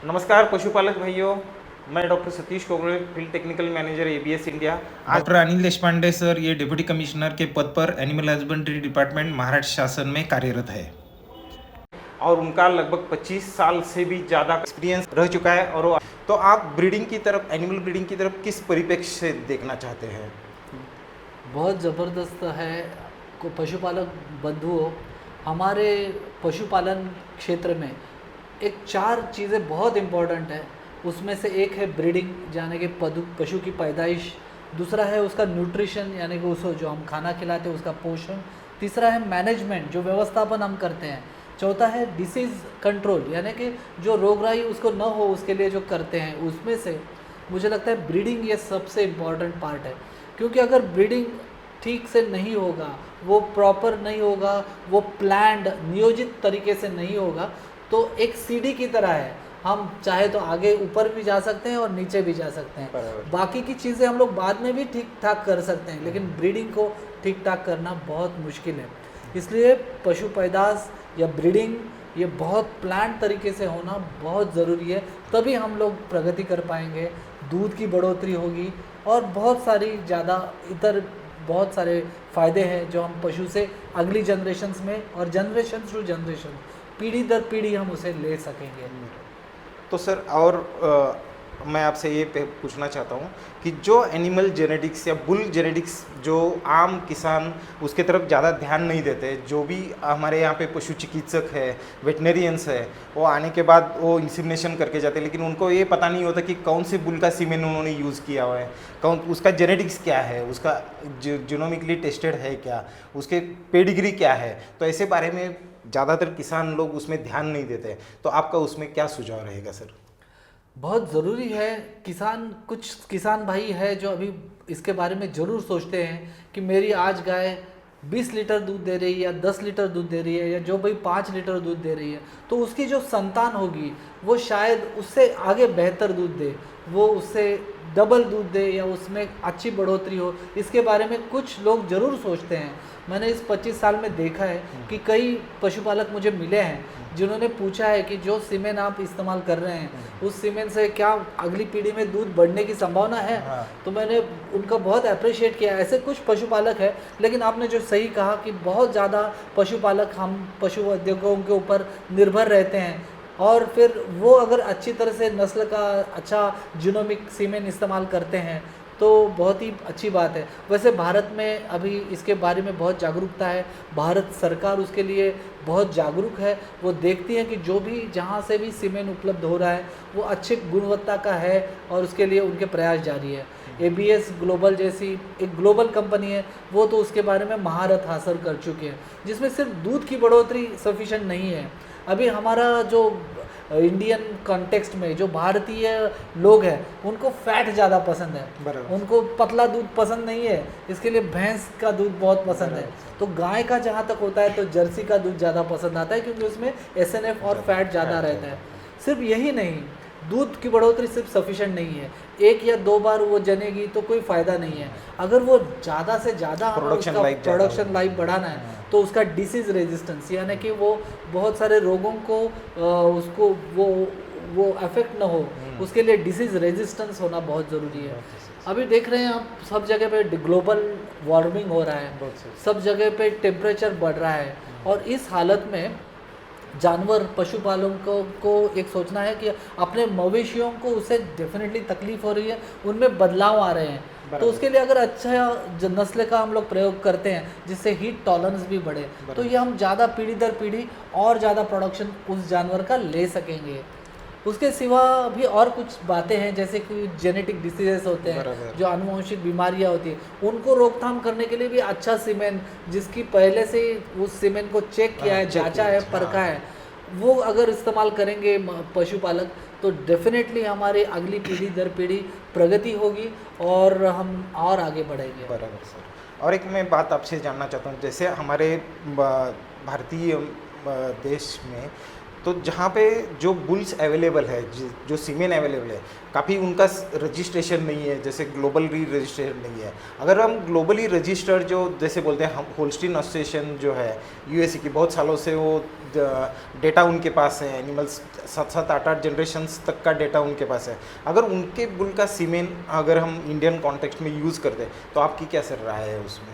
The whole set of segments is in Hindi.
नमस्कार पशुपालक भाइयों, मैं doctor Satish Kogare, field technical manager ABS India. आज डॉक्टर अनिल देशपांडे सर ये डिप्टी कमिश्नर के पद पर एनिमल हस्बेंड्री डिपार्टमेंट महाराष्ट्र शासन में कार्यरत है और उनका लगभग 25 साल से भी ज़्यादा एक्सपीरियंस रह चुका है। और तो आप ब्रीडिंग की तरफ, एनिमल ब्रीडिंग की तरफ किस परिप्रेक्ष्य से देखना चाहते हैं? बहुत ज़बरदस्त है को पशुपालक बंधुओं। हमारे पशुपालन क्षेत्र में एक 4 चीज़ें बहुत इम्पॉर्टेंट है। उसमें से एक है ब्रीडिंग, यानी कि पशु की पैदाइश। दूसरा है उसका न्यूट्रिशन, यानी कि उसको जो हम खाना खिलाते हैं उसका पोषण। तीसरा है मैनेजमेंट, जो व्यवस्थापन हम करते हैं। चौथा है डिसीज़ कंट्रोल, यानी कि जो रोगराई उसको न हो उसके लिए जो करते हैं। उसमें से मुझे लगता है ब्रीडिंग ये सबसे इम्पॉर्टेंट पार्ट है, क्योंकि अगर ब्रीडिंग ठीक से नहीं होगा, वो प्रॉपर नहीं होगा, वो प्लान्ड नियोजित तरीके से नहीं होगा, तो एक सीढ़ी की तरह है। हम चाहे तो आगे ऊपर भी जा सकते हैं और नीचे भी जा सकते हैं। बराबर। बाकी की चीज़ें हम लोग बाद में भी ठीक ठाक कर सकते हैं, लेकिन ब्रीडिंग को ठीक ठाक करना बहुत मुश्किल है। इसलिए पशु पैदाश या ब्रीडिंग ये बहुत प्लान तरीके से होना बहुत ज़रूरी है, तभी हम लोग प्रगति कर पाएंगे, दूध की बढ़ोतरी होगी और बहुत सारी ज़्यादा इतर बहुत सारे फ़ायदे हैं जो हम पशु से अगली जनरेशन्स में और जनरेशन टू जनरेशन, पीढ़ी दर पीढ़ी हम उसे ले सकेंगे। तो सर, और मैं आपसे ये पूछना चाहता हूँ कि जो एनिमल जेनेटिक्स या बुल जेनेटिक्स जो आम किसान उसके तरफ ज़्यादा ध्यान नहीं देते, जो भी हमारे यहाँ पे पशु चिकित्सक है, वेटनरियंस है, वो आने के बाद वो इंसेमिनेशन करके जाते हैं, लेकिन उनको ये पता नहीं होता कि कौन से बुल का सीमेन उन्होंने यूज़ किया हुआ है, कौन उसका जेनेटिक्स क्या है, उसका जीनोमिकली टेस्टेड है क्या, उसके पेडिग्री क्या है। तो ऐसे बारे में ज़्यादातर किसान लोग उसमें ध्यान नहीं देते। तो आपका उसमें क्या सुझाव रहेगा सर? बहुत ज़रूरी है। कुछ किसान भाई है जो अभी इसके बारे में ज़रूर सोचते हैं कि मेरी आज गाय 20 लीटर दूध दे रही है या 10 लीटर दूध दे रही है, या जो भाई 5 लीटर दूध दे रही है, तो उसकी जो संतान होगी वो शायद उससे आगे बेहतर दूध दे, वो उससे डबल दूध दे या उसमें अच्छी बढ़ोतरी हो। इसके बारे में कुछ लोग ज़रूर सोचते हैं। मैंने इस 25 साल में देखा है कि कई पशुपालक मुझे मिले हैं जिन्होंने पूछा है कि जो सीमेन आप इस्तेमाल कर रहे हैं उस सीमेन से क्या अगली पीढ़ी में दूध बढ़ने की संभावना है। तो मैंने उनका बहुत अप्रिशिएट किया। ऐसे कुछ पशुपालक है, लेकिन आपने जो सही कहा कि बहुत ज़्यादा पशुपालक हम पशु उद्योगों के ऊपर निर्भर रहते हैं, और फिर वो अगर अच्छी तरह से नस्ल का अच्छा जीनोमिक सीमेन इस्तेमाल करते हैं तो बहुत ही अच्छी बात है। वैसे भारत में अभी इसके बारे में बहुत जागरूकता है, भारत सरकार उसके लिए बहुत जागरूक है। वो देखती है कि जो भी जहाँ से भी सीमेंट उपलब्ध हो रहा है वो अच्छी गुणवत्ता का है, और उसके लिए उनके प्रयास जारी है। एबीएस ग्लोबल जैसी एक ग्लोबल कंपनी है, वो तो उसके बारे में महारत हासिल कर चुके हैं, जिसमें सिर्फ दूध की बढ़ोतरी सफिशेंट नहीं है। अभी हमारा जो इंडियन कॉन्टेक्स्ट में जो भारतीय लोग हैं उनको फैट ज़्यादा पसंद है, बराबर। उनको पतला दूध पसंद नहीं है, इसके लिए भैंस का दूध बहुत पसंद है। तो गाय का जहाँ तक होता है तो जर्सी का दूध ज़्यादा पसंद आता है, क्योंकि उसमें एसएनएफ और फैट ज़्यादा रहता है। सिर्फ यही नहीं, दूध की बढ़ोतरी सिर्फ सफिशेंट नहीं है, 1 या 2 बार वो जनेगी तो कोई फ़ायदा नहीं है। अगर वो ज़्यादा से ज़्यादा प्रोडक्शन लाइफ बढ़ाना है तो उसका डिसीज़ रेजिस्टेंस, यानी कि वो बहुत सारे रोगों को उसको वो अफेक्ट ना हो, उसके लिए डिसीज़ रेजिस्टेंस होना बहुत ज़रूरी है। अभी देख रहे हैं आप सब जगह पे ग्लोबल वार्मिंग हो रहा है, सब जगह पे टेम्परेचर बढ़ रहा है, और इस हालत में जानवर पशुपालकों को एक सोचना है कि अपने मवेशियों को उससे डेफिनेटली तकलीफ हो रही है, उनमें बदलाव आ रहे हैं। तो उसके लिए अगर अच्छा नस्ल का हम लोग प्रयोग करते हैं जिससे हीट टॉलरेंस भी बढ़े, तो ये हम ज़्यादा पीढ़ी दर पीढ़ी और ज़्यादा प्रोडक्शन उस जानवर का ले सकेंगे। उसके सिवा भी और कुछ बातें हैं, जैसे कि जेनेटिक डिसीजेस होते हैं, जो आनुवंशिक बीमारियां होती हैं, उनको रोकथाम करने के लिए भी अच्छा सीमेंट, जिसकी पहले से उस सीमेंट को चेक किया है, जांचा है, परखा है, वो अगर इस्तेमाल करेंगे पशुपालक तो डेफिनेटली हमारी अगली पीढ़ी दर पीढ़ी प्रगति होगी और हम और आगे बढ़ेंगे। बराबर सर। और एक मैं बात आपसे जानना चाहता हूँ, जैसे हमारे भारतीय देश में तो जहाँ पे जो बुल्स अवेलेबल है, जो सीमेन अवेलेबल है, काफ़ी उनका रजिस्ट्रेशन नहीं है, जैसे ग्लोबली रजिस्ट्रेशन नहीं है। अगर हम ग्लोबली रजिस्टर्ड जो जैसे बोलते हैं, हम होल्स्टीन एसोसिएशन जो है यूएसए की, बहुत सालों से वो डेटा उनके पास है, एनिमल्स 7-8 जनरेशन्स तक का डेटा उनके पास है। अगर उनके बुल का सीमेन अगर हम इंडियन कॉन्टेक्स्ट में यूज़ करते तो आपकी क्या सर राय है उसमें?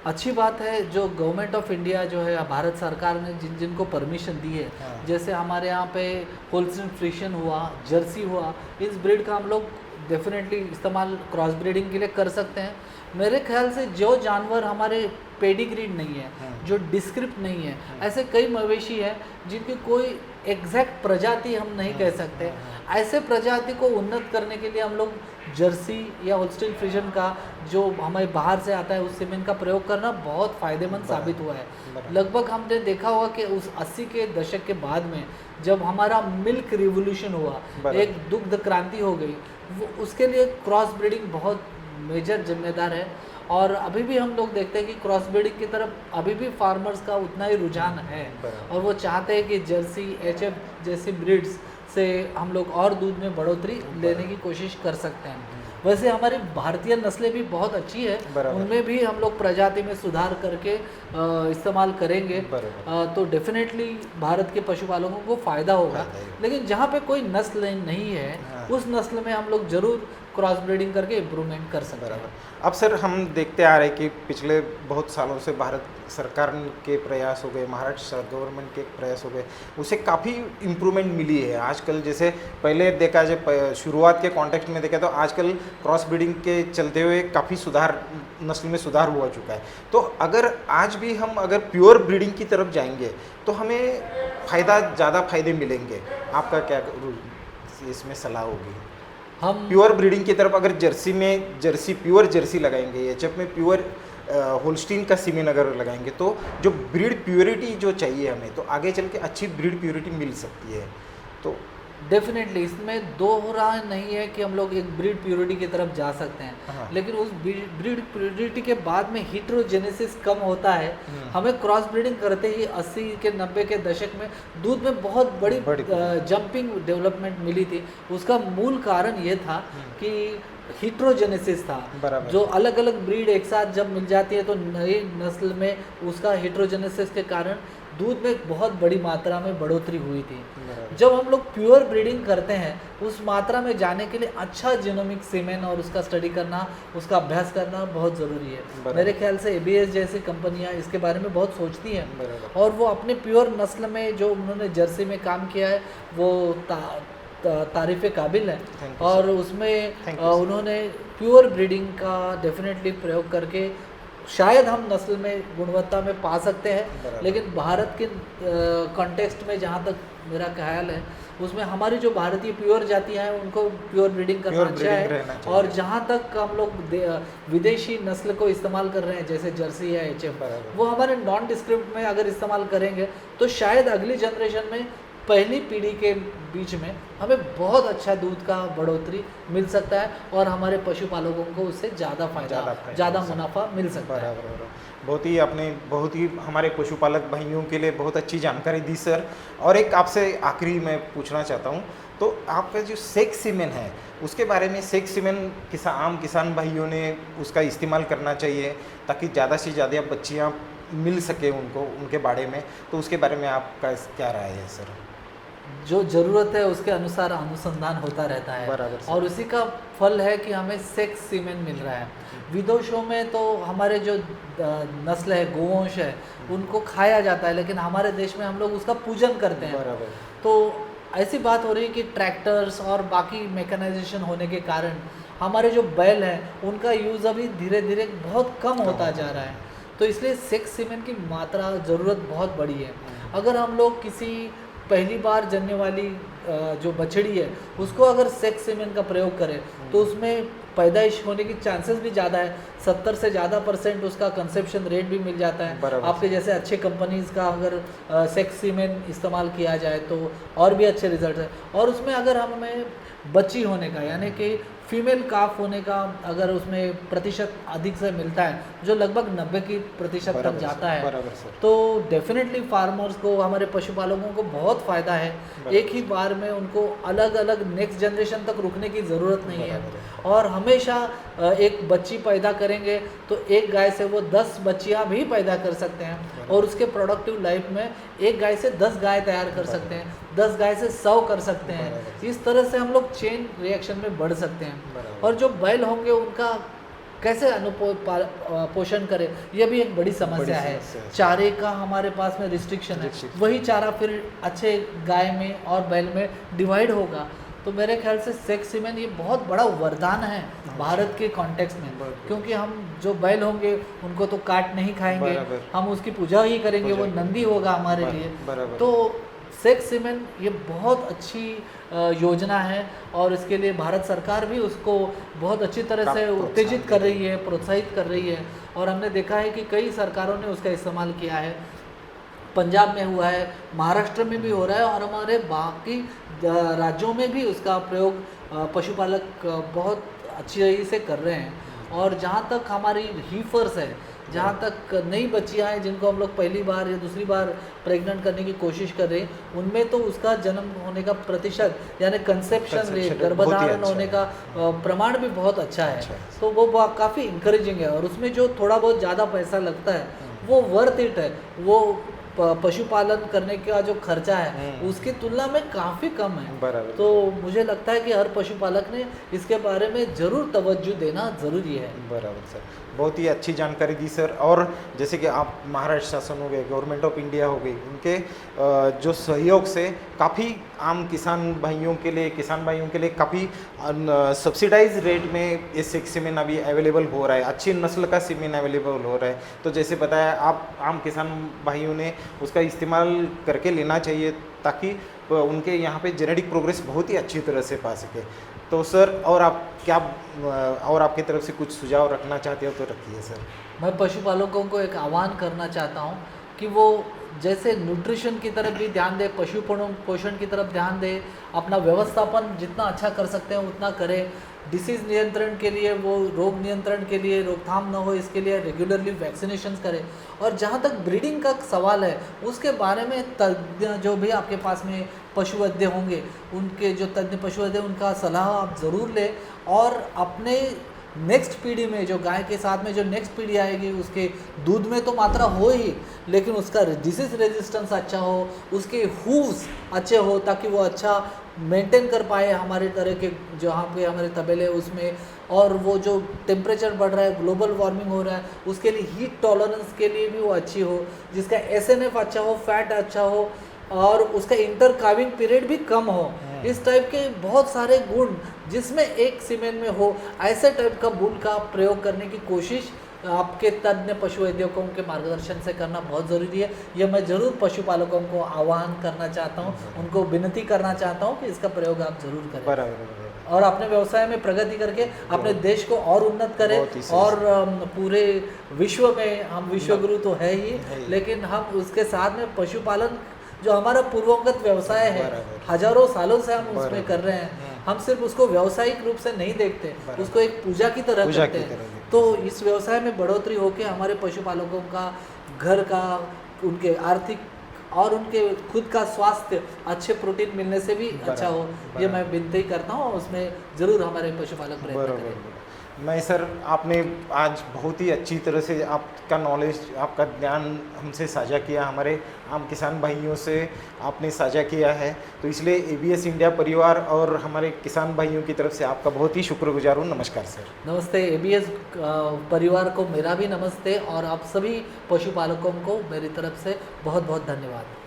अच्छी बात है, जो गवर्नमेंट ऑफ इंडिया जो है, भारत सरकार ने जिन जिनको परमिशन दी है, हाँ। जैसे हमारे यहाँ पे होल्स्टीन फ्रिशियन हुआ, जर्सी हुआ, इस ब्रीड का हम लोग डेफिनेटली इस्तेमाल क्रॉस ब्रीडिंग के लिए कर सकते हैं। मेरे ख्याल से जो जानवर हमारे पेडिग्रीड नहीं है, जो डिस्क्रिप्ट नहीं है, ऐसे कई मवेशी हैं जिनकी कोई एग्जैक्ट प्रजाति हम नहीं कह सकते, ऐसे प्रजाति को उन्नत करने के लिए हम लोग जर्सी या होल्स्टीन फ्रिशियन का जो हमें बाहर से आता है उस सीमेन का प्रयोग करना बहुत फ़ायदेमंद साबित हुआ है। लगभग हमने देखा होगा कि उस 80 के दशक के बाद में जब हमारा मिल्क रिवोल्यूशन हुआ, एक दुग्ध क्रांति हो गई, वो उसके लिए क्रॉस ब्रीडिंग बहुत मेजर जिम्मेदार है। और अभी भी हम लोग देखते हैं कि क्रॉस ब्रीडिंग की तरफ अभी भी फार्मर्स का उतना ही रुझान है, और वो चाहते हैं कि जर्सी, एचएफ जैसी ब्रीड्स से हम लोग और दूध में बढ़ोतरी लेने की कोशिश कर सकते हैं। वैसे हमारी भारतीय नस्लें भी बहुत अच्छी है, उनमें भी हम लोग प्रजाति में सुधार करके इस्तेमाल करेंगे, तो डेफिनेटली भारत के पशुपालकों को फ़ायदा होगा। लेकिन जहाँ पे कोई नस्ल नहीं है, उस नस्ल में हम लोग ज़रूर क्रॉस ब्रीडिंग करके इम्प्रूवमेंट कर सकते हैं। अब सर हम देखते आ रहे हैं कि पिछले बहुत सालों से भारत सरकार के प्रयास हो गए, महाराष्ट्र गवर्नमेंट के प्रयास हो गए, उसे काफ़ी इम्प्रूवमेंट मिली है। आजकल जैसे पहले देखा जाए, शुरुआत के कॉन्टेक्स्ट में देखा तो आजकल क्रॉस ब्रीडिंग के चलते हुए काफ़ी सुधार, नस्ल में सुधार हुआ चुका है। तो अगर आज भी हम अगर प्योर ब्रीडिंग की तरफ जाएंगे तो हमें ज़्यादा फायदे मिलेंगे। आपका क्या इसमें सलाह होगी? हम प्योर ब्रीडिंग की तरफ अगर जर्सी में प्योर जर्सी लगाएंगे, एचएफ में प्योर होल्स्टीन का सीमेन अगर लगाएंगे, तो जो ब्रीड प्योरिटी जो चाहिए हमें, तो आगे चल के अच्छी ब्रीड प्योरिटी मिल सकती है। तो डेफिनेटली इसमें दो राह नहीं है कि हम लोग एक ब्रीड प्योरिटी की तरफ जा सकते हैं, लेकिन उस ब्रीड प्योरिटी के बाद में हीट्रोजेनेसिस कम होता है। हमें क्रॉस ब्रीडिंग करते ही 80 के 90 के दशक में दूध में बहुत बड़ी जंपिंग डेवलपमेंट मिली थी। उसका मूल कारण ये था कि हीट्रोजेनेसिस था, जो अलग अलग ब्रीड एक साथ जब मिल जाती है तो नई नस्ल में उसका हीट्रोजेनेसिस के कारण दूध में बहुत बड़ी मात्रा में बढ़ोतरी हुई थी। जब हम लोग प्योर ब्रीडिंग करते हैं, उस मात्रा में जाने के लिए अच्छा जीनोमिक सीमेन और उसका स्टडी करना, उसका अभ्यास करना बहुत ज़रूरी है। मेरे ख्याल से एबीएस जैसी कंपनियां इसके बारे में बहुत सोचती हैं, और वो अपने प्योर नस्ल में जो उन्होंने जर्सी में काम किया है वो तारीफ़ काबिल है, और उसमें उन्होंने प्योर ब्रीडिंग का डेफिनेटली प्रयोग करके शायद हम नस्ल में गुणवत्ता में पा सकते हैं। लेकिन भारत के कॉन्टेक्स्ट में जहाँ तक मेरा ख्याल है, उसमें हमारी जो भारतीय प्योर जातियाँ हैं उनको प्योर ब्रीडिंग करना अच्छा है। और जहाँ तक हम लोग विदेशी नस्ल को इस्तेमाल कर रहे हैं, जैसे जर्सी या एचएफ, वो हमारे नॉन डिस्क्रिप्ट में अगर इस्तेमाल करेंगे तो शायद अगली जनरेशन में, पहली पीढ़ी के बीच में हमें बहुत अच्छा दूध का बढ़ोतरी मिल सकता है, और हमारे पशुपालकों को उससे ज़्यादा फायदा, ज़्यादा मुनाफा मिल सकता है। बहुत ही हमारे पशुपालक भाइयों के लिए बहुत अच्छी जानकारी दी सर। और एक आपसे आखिरी मैं पूछना चाहता हूँ, तो आपका जो सेक्स सीमेन है उसके बारे में, सेक्स सीमेन आम किसान भाइयों ने उसका इस्तेमाल करना चाहिए ताकि ज़्यादा से ज़्यादा बच्चियाँ मिल सके उनको, उनके बारे में, तो उसके बारे में आपका क्या राय है सर? जो ज़रूरत है उसके अनुसार अनुसंधान होता रहता है, और उसी का फल है कि हमें सेक्स सीमेन मिल रहा है। विदेशों में तो हमारे जो नस्ल है, गोवंश है, उनको खाया जाता है, लेकिन हमारे देश में हम लोग उसका पूजन करते हैं। तो ऐसी बात हो रही है कि ट्रैक्टर्स और बाकी मैकेनाइजेशन होने के कारण हमारे जो बैल हैं उनका यूज़ अभी धीरे धीरे बहुत कम होता जा रहा है। तो इसलिए सेक्स सीमेन की मात्रा, ज़रूरत बहुत बड़ी है। अगर हम लोग किसी पहली बार जन्ने वाली जो बछड़ी है उसको अगर सेक्स सीमेन का प्रयोग करें तो उसमें पैदाइश होने की चांसेस भी ज़्यादा है। 70 से ज़्यादा % उसका कंसेप्शन रेट भी मिल जाता है। आपके जैसे अच्छे कंपनीज़ का अगर सेक्स सीमेन इस्तेमाल किया जाए तो और भी अच्छे रिजल्ट है। और उसमें अगर हमें बच्ची होने का, यानी कि फीमेल काफ होने का अगर उसमें प्रतिशत अधिक से मिलता है, जो लगभग 90 की प्रतिशत तक बराबर जाता सर, है, बराबर सर। तो डेफिनेटली फार्मर्स को, हमारे पशुपालकों को बहुत फ़ायदा है। एक ही बार में उनको अलग अलग नेक्स्ट जनरेशन तक रुकने की ज़रूरत नहीं है। और हमेशा एक बच्ची पैदा करेंगे तो एक गाय से वो 10 बच्चियां भी पैदा कर सकते हैं, और उसके प्रोडक्टिव लाइफ में एक गाय से 10 गाय तैयार कर सकते हैं, 10 गाय से 100 कर सकते हैं। इस तरह से हम लोग चेन रिएक्शन में बढ़ सकते हैं। और जो बैल होंगे उनका कैसे पोषण करें, यह भी एक बड़ी समस्या है। चारे का हमारे पास में रिस्ट्रिक्शन है, वही चारा फिर अच्छे गाय में और बैल में डिवाइड होगा। तो मेरे ख्याल से सेक्स सीमेन ये बहुत बड़ा वरदान है भारत के कॉन्टेक्स्ट में, क्योंकि हम जो बैल होंगे उनको तो काट नहीं खाएंगे, हम उसकी पूजा ही करेंगे, वो नंदी होगा हमारे लिए। तो सेक्स सीमेन ये बहुत अच्छी योजना है, और इसके लिए भारत सरकार भी उसको बहुत अच्छी तरह से उत्तेजित कर रही है, प्रोत्साहित कर रही है। और हमने देखा है कि कई सरकारों ने उसका इस्तेमाल किया है। पंजाब में हुआ है, महाराष्ट्र में भी हो रहा है, और हमारे बाकी राज्यों में भी उसका प्रयोग पशुपालक बहुत अच्छी तरीके से कर रहे हैं। और जहाँ तक हमारी हीफर्स है, जहाँ तक नई बच्चियाँ हैं जिनको हम लोग पहली बार या दूसरी बार प्रेग्नेंट करने की कोशिश कर रहे हैं, उनमें तो उसका जन्म होने का प्रतिशत यानी कंसेप्शन रेट, गर्भधारण होने का प्रमाण भी बहुत अच्छा है। तो वो काफ़ी इंकरेजिंग है। और उसमें जो थोड़ा बहुत ज़्यादा पैसा लगता है वो वर्थ इट है, वो पशुपालन करने का जो खर्चा है उसकी तुलना में काफ़ी कम है। तो मुझे लगता है कि हर पशुपालक ने इसके बारे में ज़रूर तवज्जो देना ज़रूरी है। बराबर सर, बहुत ही अच्छी जानकारी दी सर। और जैसे कि आप महाराष्ट्र शासन हो गए, गवर्नमेंट ऑफ इंडिया हो गई, उनके जो सहयोग से काफ़ी आम किसान भाइयों के लिए काफ़ी सब्सिडाइज रेट में ये सेक्स सीमेन अभी अवेलेबल हो रहा है, अच्छी नस्ल का सीमेन अवेलेबल हो रहा है। तो जैसे बताया, आप आम किसान भाइयों ने उसका इस्तेमाल करके लेना चाहिए, ताकि उनके यहाँ पे जेनेटिक प्रोग्रेस बहुत ही अच्छी तरह से पा सके। तो सर, और आप क्या और आपकी तरफ से कुछ सुझाव रखना चाहते हो तो रखिए सर। मैं पशुपालकों को एक आह्वान करना चाहता हूँ कि वो जैसे न्यूट्रिशन की तरफ भी ध्यान दे, पोषण की तरफ ध्यान दे, अपना व्यवस्थापन जितना अच्छा कर सकते हैं उतना करें। डिसीज़ नियंत्रण के लिए, वो रोग नियंत्रण के लिए, रोकथाम न हो इसके लिए रेगुलरली वैक्सीनेशन करें। और जहाँ तक ब्रीडिंग का सवाल है, उसके बारे में तज्ञ जो भी आपके पास में पशु वैद्य होंगे, उनके जो तज्ञ पशु वैद्य, उनका सलाह आप ज़रूर लें। और अपने नेक्स्ट पीढ़ी में, जो गाय के साथ में जो नेक्स्ट पीढ़ी आएगी, उसके दूध में तो मात्रा हो ही, लेकिन उसका डिसीज रेजिस्टेंस अच्छा हो, उसके हूव्स अच्छे हो, ताकि वो अच्छा मेंटेन कर पाए हमारे तरह के जहाँ पे हमारे तबेले उसमें। और वो जो टेम्परेचर बढ़ रहा है, ग्लोबल वार्मिंग हो रहा है, उसके लिए हीट टॉलरेंस के लिए भी वो अच्छी हो, जिसका SNF अच्छा हो, फैट अच्छा हो, और उसका इंटर काविंग पीरियड भी कम हो। इस टाइप के बहुत सारे गुण जिसमें एक सीमेन में हो, ऐसे टाइप का बुल का प्रयोग करने की कोशिश आपके तज्ञ पशु वैद्यों के मार्गदर्शन से करना बहुत ज़रूरी है। यह मैं ज़रूर पशुपालकों को आह्वान करना चाहता हूँ, उनको विनती करना चाहता हूँ कि इसका प्रयोग आप ज़रूर करें। बराबर। और अपने व्यवसाय में प्रगति करके अपने देश को और उन्नत करें। और पूरे विश्व में, हम विश्वगुरु तो है ही, लेकिन हम उसके साथ में पशुपालन जो हमारा पूर्वोगत व्यवसाय है, हजारों सालों से हम उसमें कर रहे हैं, हम सिर्फ उसको व्यावसायिक रूप से नहीं देखते, उसको एक पूजा की तरह करते हैं। तो इस व्यवसाय में बढ़ोतरी होकर हमारे पशुपालकों का घर का, उनके आर्थिक और उनके खुद का स्वास्थ्य अच्छे प्रोटीन मिलने से भी अच्छा हो, ये मैं विनती करता हूँ। उसमें ज़रूर हमारे पशुपालक प्रयत्न करें। नहीं सर, आपने आज बहुत ही अच्छी तरह से आपका नॉलेज, आपका ज्ञान हमसे साझा किया, हमारे आम किसान भाइयों से आपने साझा किया है। तो इसलिए ABS इंडिया परिवार और हमारे किसान भाइयों की तरफ से आपका बहुत ही शुक्रगुजार हूँ। नमस्कार सर। नमस्ते। ABS परिवार को मेरा भी नमस्ते, और आप सभी पशुपालकों को मेरी तरफ से बहुत बहुत धन्यवाद।